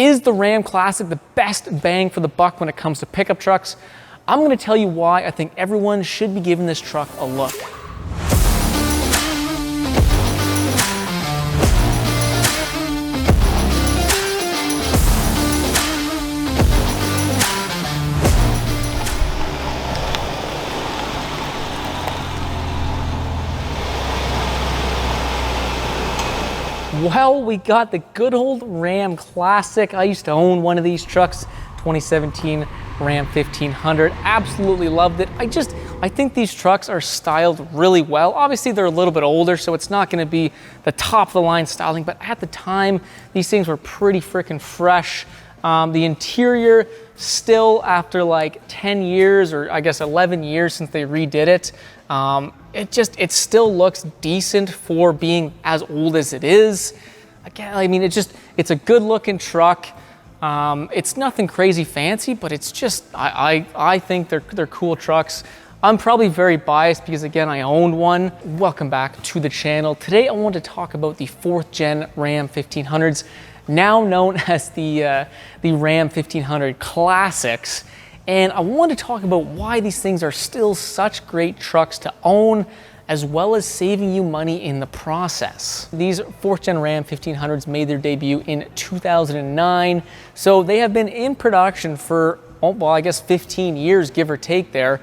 Is the Ram Classic the best bang for the buck when it comes to pickup trucks? I'm going to tell you why I think everyone should be giving this truck a look. Well, we got the good old Ram Classic. I used to own one of these trucks, 2017 Ram 1500. Absolutely loved it. I think these trucks are styled really well. Obviously, they're a little bit older, so it's not going to be the top of the line styling, but at the time, these things were pretty freaking fresh. The interior, still after like 10 years, or I guess 11 years since they redid it, it still looks decent for being as old as it is. Again, I mean, it's a good looking truck. It's nothing crazy fancy, but it's just, I think they're cool trucks. I'm probably very biased because, again, I owned one. Welcome back to the channel. Today, I want to talk about the 4th gen Ram 1500s, now known as the Ram 1500 Classics. And I want to talk about why these things are still such great trucks to own, as well as saving you money in the process. These 4th gen Ram 1500s made their debut in 2009, so they have been in production for, well, I guess 15 years, give or take there.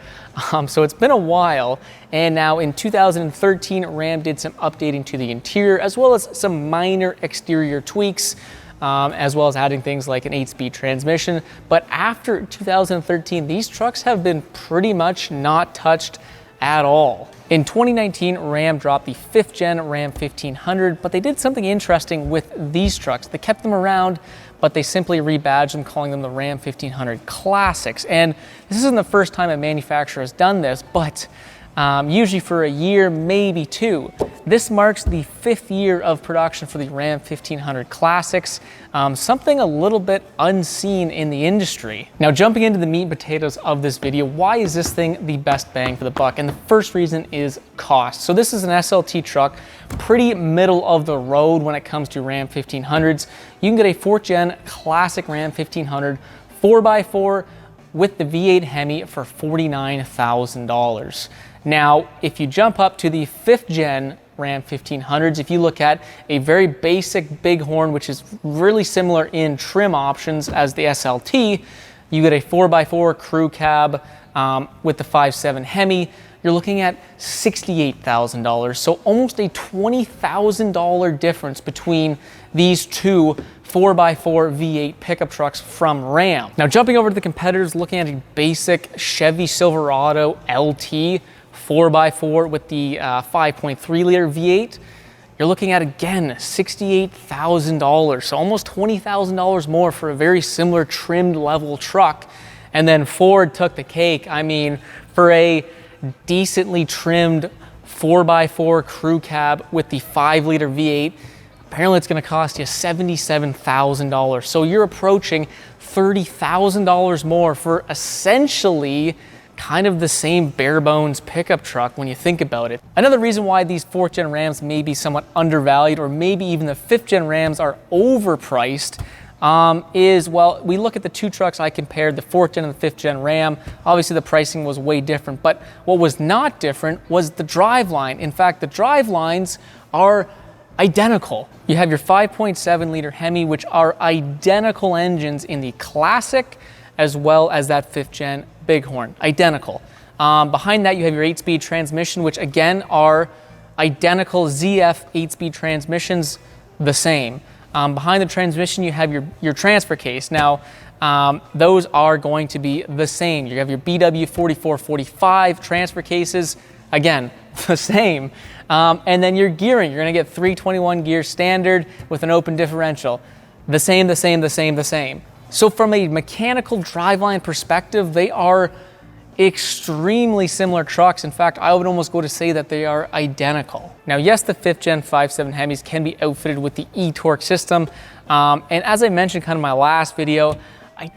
So it's been a while, and now in 2013, Ram did some updating to the interior, as well as some minor exterior tweaks, as well as adding things like an 8-speed transmission. But after 2013, these trucks have been pretty much not touched at all. In 2019, Ram dropped the 5th gen Ram 1500, but they did something interesting with these trucks. They kept them around, but they simply rebadged them, calling them the Ram 1500 Classics. And this isn't the first time a manufacturer has done this, but usually for a year, maybe two. This marks the 5th year of production for the Ram 1500 Classics, something a little bit unseen in the industry. Now, jumping into the meat and potatoes of this video, why is this thing the best bang for the buck? And the first reason is cost. So this is an SLT truck, pretty middle of the road when it comes to Ram 1500s. You can get a 4th gen Classic Ram 1500 4x4 with the V8 Hemi for $49,000. Now, if you jump up to the 5th gen Ram 1500s, if you look at a very basic bighorn, which is really similar in trim options as the SLT, you get a 4x4 crew cab with the 5.7 Hemi. You're looking at $68,000. So almost a $20,000 difference between these two 4x4 V8 pickup trucks from Ram. Now, jumping over to the competitors, looking at a basic Chevy Silverado LT 4x4 with the 5.3 liter V8, you're looking at, again, $68,000. So almost $20,000 more for a very similar trimmed level truck. And then Ford took the cake. I mean, for a decently trimmed 4x4 crew cab with the 5-liter V8, apparently it's going to cost you $77,000. So you're approaching $30,000 more for essentially kind of the same bare bones pickup truck when you think about it. Another reason why these 4th gen Rams may be somewhat undervalued, or maybe even the 5th gen Rams are overpriced, is, well, we look at the two trucks I compared, the 4th gen and the 5th gen Ram. Obviously the pricing was way different, but what was not different was the driveline. In fact, the drivelines are identical. You have your 5.7 liter Hemi, which are identical engines in the Classic, as well as that 5th gen Bighorn, identical. Behind that, you have your 8-speed transmission, which again are identical ZF 8-speed transmissions, the same. Behind the transmission, you have your transfer case. Now, those are going to be the same. You have your BW 4445 transfer cases, again, the same. And then your gearing, you're gonna get 321 gear standard with an open differential. The same, the same, the same, the same. So from a mechanical driveline perspective, they are extremely similar trucks. In fact, I would almost go to say that they are identical. Now, yes, the 5th gen 5.7 Hemis can be outfitted with the e-torque system. And as I mentioned kind of in my last video, I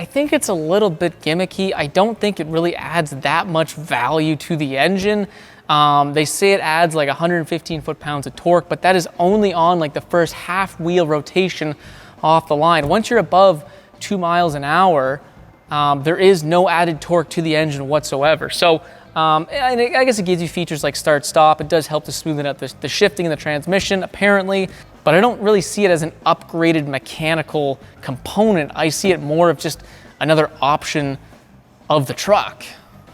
think it's a little bit gimmicky. I don't think it really adds that much value to the engine. They say it adds like 115 foot-pounds of torque, but that is only on like the first half wheel rotation off the line. Once you're above 2 miles an hour, there is no added torque to the engine whatsoever. So and I guess it gives you features like start-stop. It does help to smoothen out the shifting in the transmission, apparently, but I don't really see it as an upgraded mechanical component. I see it more of just another option of the truck.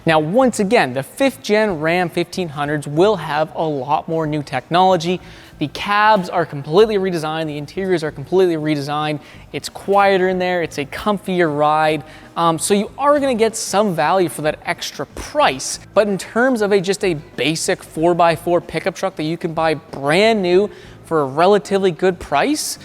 Now, once again, the 5th gen Ram 1500s will have a lot more new technology. The cabs are completely redesigned, the interiors are completely redesigned. It's quieter in there, it's a comfier ride. So you are gonna get some value for that extra price. But in terms of just a basic 4x4 pickup truck that you can buy brand new for a relatively good price,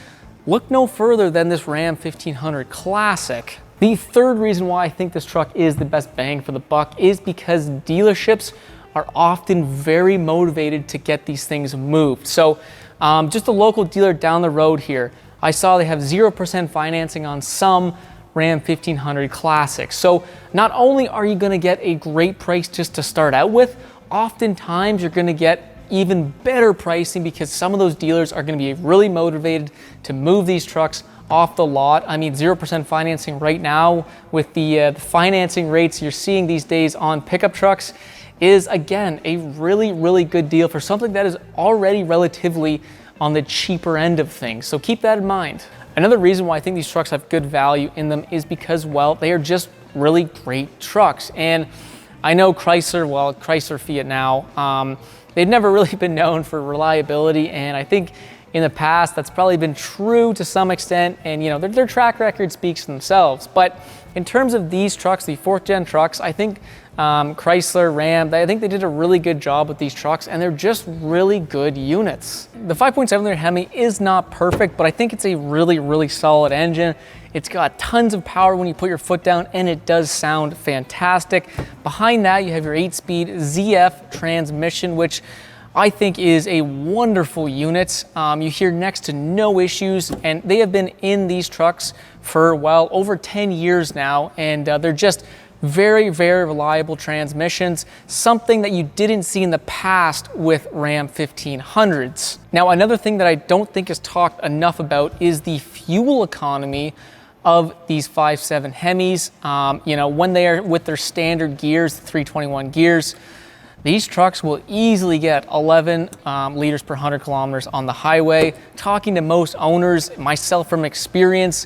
look no further than this Ram 1500 Classic. The third reason why I think this truck is the best bang for the buck is because dealerships are often very motivated to get these things moved. So just a local dealer down the road here, I saw they have 0% financing on some Ram 1500 Classics. So not only are you gonna get a great price just to start out with, oftentimes you're gonna get even better pricing because some of those dealers are gonna be really motivated to move these trucks off the lot. I mean, 0% financing right now with the financing rates you're seeing these days on pickup trucks is, again, a really, really good deal for something that is already relatively on the cheaper end of things. So keep that in mind. Another reason why I think these trucks have good value in them is because, well, they are just really great trucks. And I know Chrysler Fiat now, they've never really been known for reliability, and I think in the past, that's probably been true to some extent, and you know, their track record speaks for themselves. But in terms of these trucks, the 4th gen trucks, I think Chrysler, Ram, I think they did a really good job with these trucks, and they're just really good units. The 5.7 liter Hemi is not perfect, but I think it's a really, really solid engine. It's got tons of power when you put your foot down, and it does sound fantastic. Behind that, you have your 8-speed ZF transmission, which I think is a wonderful unit. You hear next to no issues, and they have been in these trucks for, well, over 10 years now, and they're just very, very reliable transmissions, something that you didn't see in the past with Ram 1500s. Now, another thing that I don't think is talked enough about is the fuel economy of these 5.7 Hemis. You know, when they are with their standard gears, the 321 gears, these trucks will easily get 11 liters per 100 kilometers on the highway. Talking to most owners, myself from experience,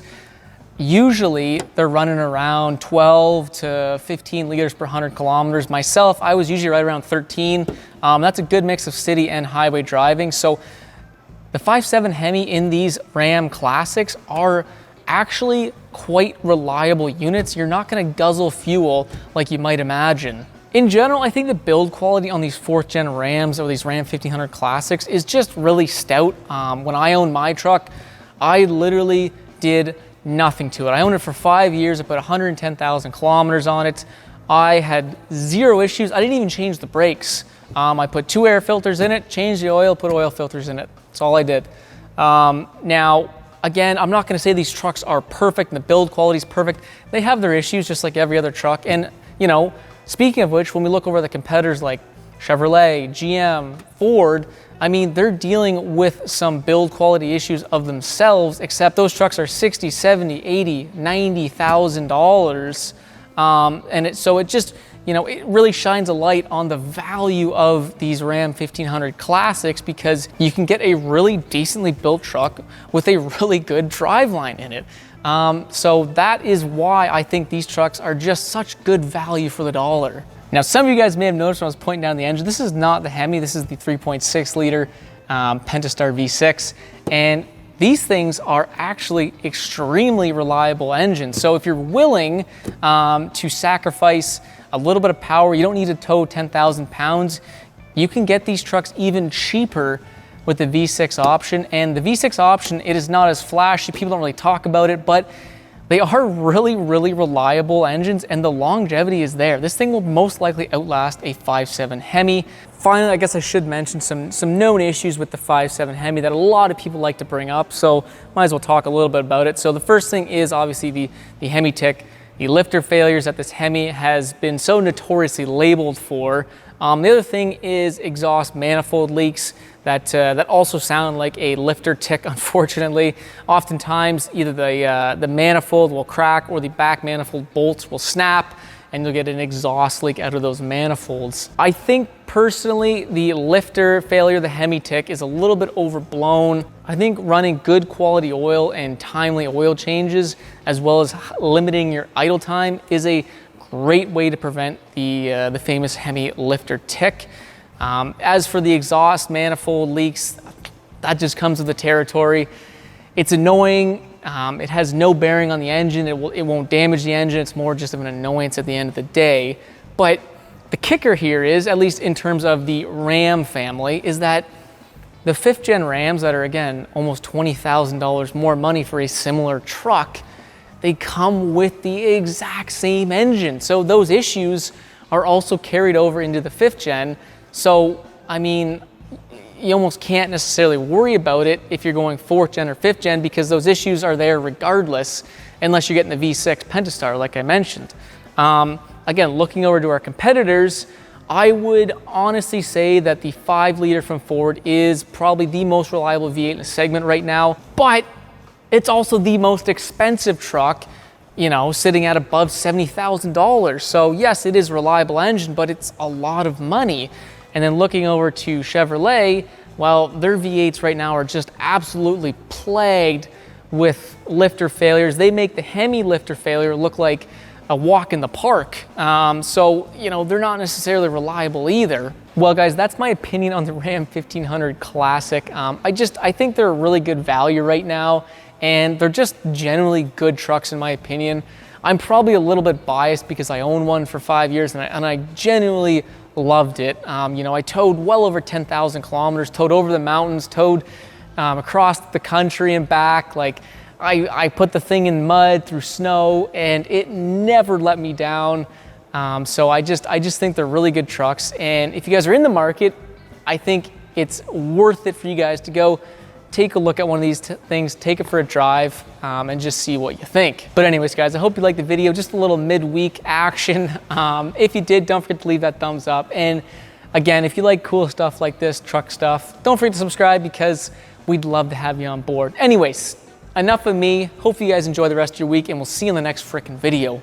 usually they're running around 12 to 15 liters per 100 kilometers. Myself, I was usually right around 13. That's a good mix of city and highway driving. So the 5.7 Hemi in these Ram Classics are actually quite reliable units. You're not gonna guzzle fuel like you might imagine. In general, I think the build quality on these 4th gen Rams or these Ram 1500 Classics is just really stout. When I owned my truck, I literally did nothing to it. I owned it for 5 years. I put 110,000 kilometers on it. I had zero issues. I didn't even change the brakes. I put 2 air filters in it, changed the oil, put oil filters in it. That's all I did. Now, again, I'm not gonna say these trucks are perfect and the build quality is perfect. They have their issues just like every other truck. And, you know, speaking of which, when we look over the competitors like Chevrolet, GM, Ford, I mean, they're dealing with some build quality issues of themselves, except those trucks are $60, $70, $80, $90,000. So it just, you know, it really shines a light on the value of these Ram 1500 Classics because you can get a really decently built truck with a really good driveline in it. So that is why I think these trucks are just such good value for the dollar. Now, some of you guys may have noticed when I was pointing down the engine, this is not the Hemi, this is the 3.6 liter Pentastar V6. And these things are actually extremely reliable engines. So if you're willing to sacrifice a little bit of power, you don't need to tow 10,000 pounds, you can get these trucks even cheaper with the V6 option. And the V6 option, it is not as flashy, people don't really talk about it, but they are really, really reliable engines and the longevity is there. This thing will most likely outlast a 5.7 Hemi. Finally, I guess I should mention some known issues with the 5.7 Hemi that a lot of people like to bring up, so might as well talk a little bit about it. So the first thing is obviously the Hemi tick. The lifter failures that this Hemi has been so notoriously labeled for. The other thing is exhaust manifold leaks. that also sound like a lifter tick, unfortunately. Oftentimes, either the manifold will crack or the back manifold bolts will snap, and you'll get an exhaust leak out of those manifolds. I think personally, the lifter failure, the Hemi tick, is a little bit overblown. I think running good quality oil and timely oil changes, as well as limiting your idle time, is a great way to prevent the famous Hemi lifter tick. As for the exhaust manifold leaks, that just comes with the territory. It's annoying. It has no bearing on the engine. It won't damage the engine. It's more just of an annoyance at the end of the day. But the kicker here is, at least in terms of the Ram family, is that the 5th gen Rams that are, again, almost $20,000 more money for a similar truck, they come with the exact same engine. So those issues are also carried over into the 5th gen. So, I mean, you almost can't necessarily worry about it if you're going 4th gen or 5th gen, because those issues are there regardless, unless you're getting the V6 Pentastar, like I mentioned. Again, looking over to our competitors, I would honestly say that the 5-liter from Ford is probably the most reliable V8 in the segment right now, but it's also the most expensive truck, you know, sitting at above $70,000. So yes, it is a reliable engine, but it's a lot of money. And then looking over to Chevrolet, well, their V8s right now are just absolutely plagued with lifter failures. They make the Hemi lifter failure look like a walk in the park. So, you know, they're not necessarily reliable either. Well, guys, that's my opinion on the Ram 1500 Classic. I think they're a really good value right now, and they're just generally good trucks in my opinion. I'm probably a little bit biased because I own one for 5 years and I genuinely loved it. You know, I towed well over 10,000 kilometers, towed over the mountains, towed across the country and back. Like, I put the thing in mud, through snow, and it never let me down. So I just think they're really good trucks. And if you guys are in the market, I think it's worth it for you guys to go take a look at one of these things, take it for a drive, and just see what you think. But anyways, guys, I hope you liked the video. Just a little midweek action. If you did, don't forget to leave that thumbs up. And again, if you like cool stuff like this, truck stuff, don't forget to subscribe, because we'd love to have you on board. Anyways, enough of me. Hopefully you guys enjoy the rest of your week, and we'll see you in the next frickin' video.